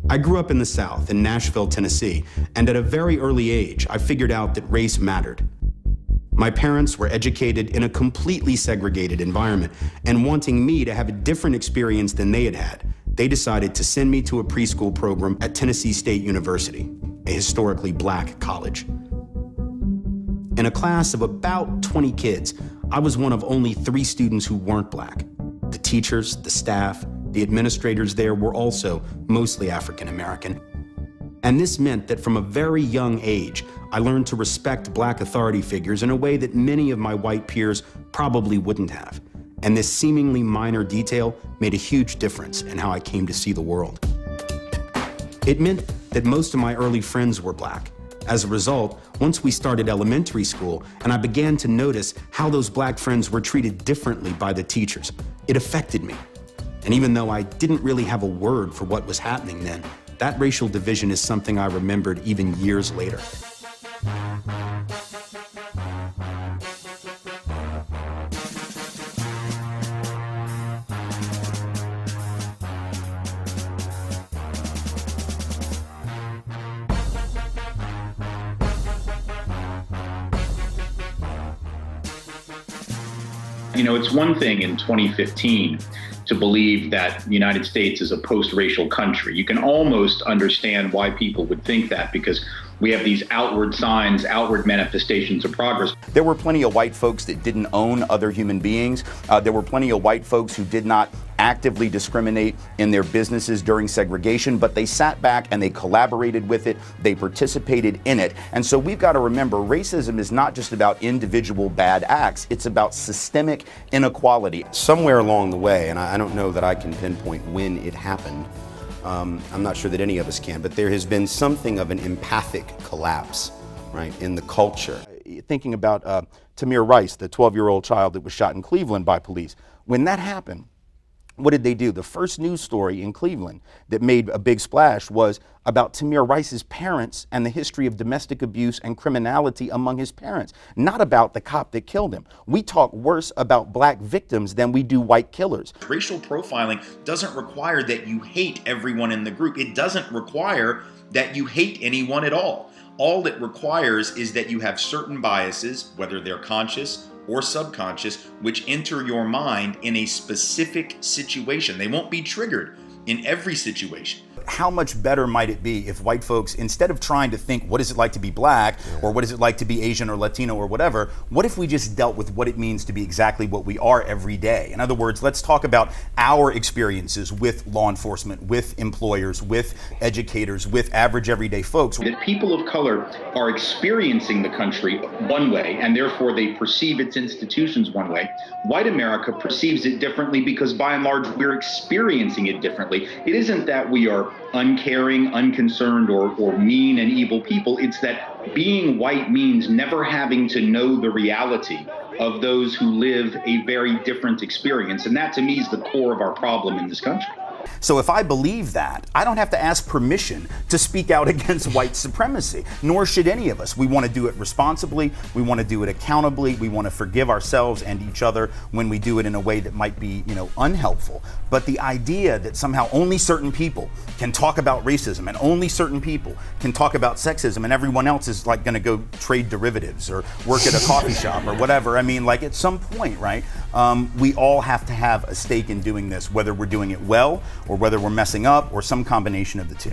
I grew up in the South, in Nashville, Tennessee, and at a very early age, I figured out that race mattered. My parents were educated in a completely segregated environment, and wanting me to have a different experience than they had had, they decided to send me to a preschool program at Tennessee State University, a historically black college. In a class of about 20 kids, I was one of only 3 students who weren't black. The teachers, the staff, the administrators there were also mostly African American. And this meant that from a very young age, I learned to respect black authority figures in a way that many of my white peers probably wouldn't have. And this seemingly minor detail made a huge difference in how I came to see the world. It meant that most of my early friends were black. As a result, once we started elementary school and I began to notice how those black friends were treated differently by the teachers, it affected me. And even though I didn't really have a word for what was happening then, that racial division is something I remembered even years later. You know, it's one thing in 2015 to believe that the United States is a post-racial country. You can almost understand why people would think that, because we have these outward signs, outward manifestations of progress. There were plenty of white folks that didn't own other human beings. There were plenty of white folks who did not actively discriminate in their businesses during segregation, but they sat back and they collaborated with it, they participated in it. And so we've got to remember, racism is not just about individual bad acts, it's about systemic inequality. Somewhere along the way, and I don't know that I can pinpoint when it happened, I'm not sure that any of us can, but there has been something of an empathic collapse, right, in the culture. Thinking about Tamir Rice, the 12-year-old child that was shot in Cleveland by police. When that happened, what did they do? The first news story in Cleveland that made a big splash was about Tamir Rice's parents and the history of domestic abuse and criminality among his parents, not about the cop that killed him. We talk worse about black victims than we do white killers. Racial profiling doesn't require that you hate everyone in the group. It doesn't require that you hate anyone at all. All it requires is that you have certain biases, whether they're conscious or subconscious, which enter your mind in a specific situation. They won't be triggered in every situation. How much better might it be if white folks, instead of trying to think, what is it like to be black, or what is it like to be Asian or Latino or whatever, what if we just dealt with what it means to be exactly what we are every day? In other words, let's talk about our experiences with law enforcement, with employers, with educators, with average everyday folks. That people of color are experiencing the country one way, and therefore they perceive its institutions one way. White America perceives it differently because by and large we're experiencing it differently. It isn't that we are uncaring, unconcerned, or mean and evil people. It's that being white means never having to know the reality of those who live a very different experience. And that to me is the core of our problem in this country. So if I believe that, I don't have to ask permission to speak out against white supremacy, nor should any of us. We want to do it responsibly, we want to do it accountably, we want to forgive ourselves and each other when we do it in a way that might be, unhelpful. But the idea that somehow only certain people can talk about racism and only certain people can talk about sexism and everyone else is like going to go trade derivatives or work at a coffee shop or whatever. I mean, like at some point, right, we all have to have a stake in doing this, whether we're doing it well or whether we're messing up or some combination of the two.